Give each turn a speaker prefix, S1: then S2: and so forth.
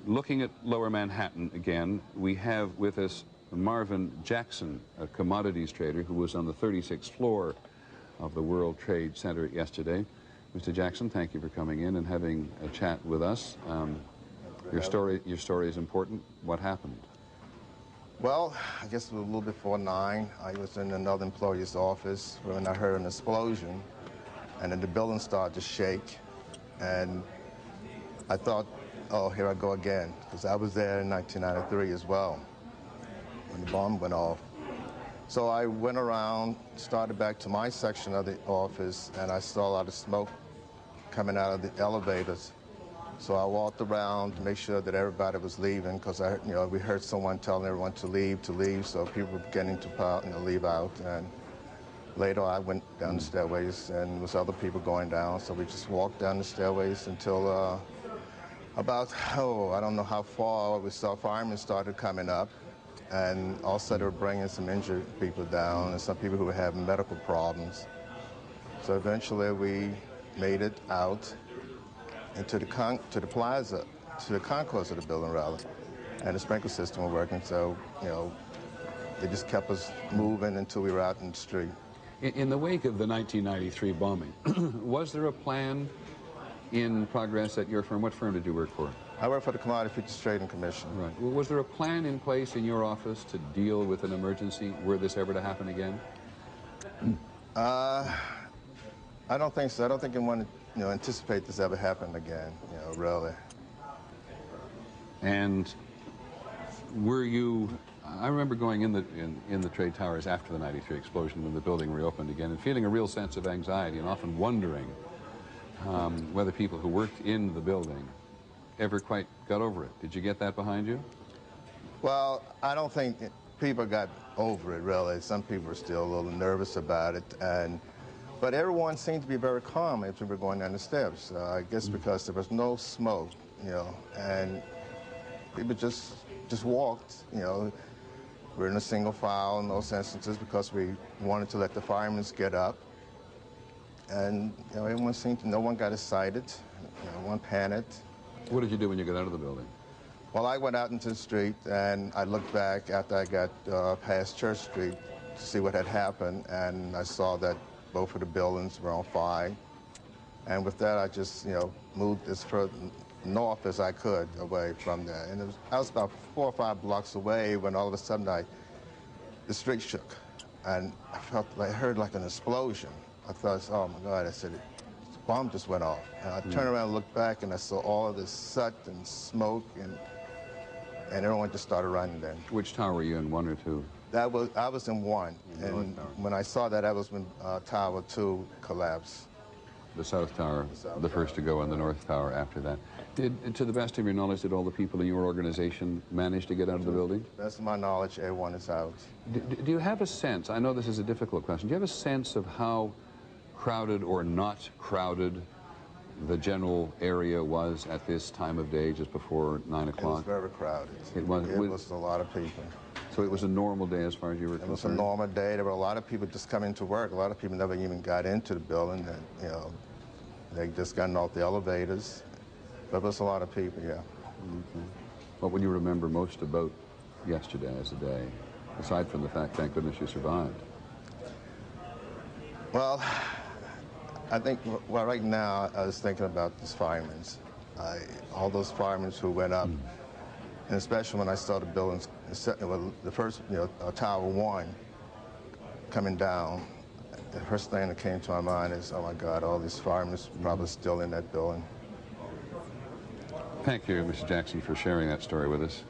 S1: looking at Lower Manhattan again, we have with us Marvin Jackson, a commodities trader who was on the 36th floor of the World Trade Center yesterday. Mr. Jackson, thank you for coming in and having a chat with us. Your story is important. What happened?
S2: Well, I guess it was a little before 9. I was in another employee's office when I heard an explosion, and then the building started to shake. And I thought, oh, here I go again, because I was there in 1993 as well, when the bomb went off. So I went around, started back to my section of the office, and I saw a lot of smoke coming out of the elevators. So I walked around to make sure that everybody was leaving, because we heard someone telling everyone to leave, so people were beginning to leave out. And later I went down the stairways, and there was other people going down, so we just walked down the stairways until about, I don't know how far, we saw firemen started coming up, and also they were bringing some injured people down and some people who were having medical problems. So eventually we made it out into the plaza, to the concourse of the building, rather, and the sprinkler system was working, so, they just kept us moving until we were out in the street.
S1: In the wake of the 1993 bombing, was there a plan in progress at your firm? What firm did you work for?
S2: I work for the Commodity Futures Trading Commission.
S1: Right. Well, was there a plan in place in your office to deal with an emergency were this ever to happen again?
S2: I don't think so. I don't think I want to anticipate this ever happening again, really.
S1: And were you, I remember going in the trade towers after the 93 explosion when the building reopened again and feeling a real sense of anxiety and often wondering whether people who worked in the building ever quite got over it. Did you get that behind you?
S2: Well, I don't think people got over it, really. Some people were still a little nervous about it, but everyone seemed to be very calm as we were going down the steps. I guess because there was no smoke, and people just walked, We're in a single file in those instances because we wanted to let the firemen get up. And everyone seemed to, no one got excited, no one panicked.
S1: What did you do when you got out of the building?
S2: Well, I went out into the street and I looked back after I got past Church Street to see what had happened, and I saw that both of the buildings were on fire. And with that, I just, moved as far north as I could away from there. And I was about 4 or 5 blocks away when all of a sudden the street shook, and I heard like an explosion. I thought, oh my God, I said, the bomb just went off. And I turned around and looked back, and I saw all of this soot and smoke, and everyone just started running then.
S1: Which tower were you in, 1 or 2?
S2: I was in 1, and when I saw that was when Tower 2 collapsed.
S1: The South Tower, the first to go, and the North Tower after that. To the best of your knowledge, did all the people in your organization manage to get out of the building?
S2: To the best of my knowledge, everyone is out.
S1: Do you have a sense, I know this is a difficult question, do you have a sense of how crowded or not crowded the general area was at this time of day, just before 9 o'clock?
S2: It was very crowded. It was a lot of people.
S1: So it was a normal day as far as you were concerned?
S2: It was a normal day. There were a lot of people just coming to work. A lot of people never even got into the building. And, they just gotten off the elevators. But it was a lot of people, yeah.
S1: Mm-hmm. What would you remember most about yesterday as a day, aside from the fact, thank goodness, you survived?
S2: Well, I think, right now, I was thinking about these firemen. All those firemen who went up, and especially when I saw the buildings, the first, Tower 1 coming down, the first thing that came to my mind is, oh my God, all these firemen probably still in that building.
S1: Thank you, Mr. Jackson, for sharing that story with us.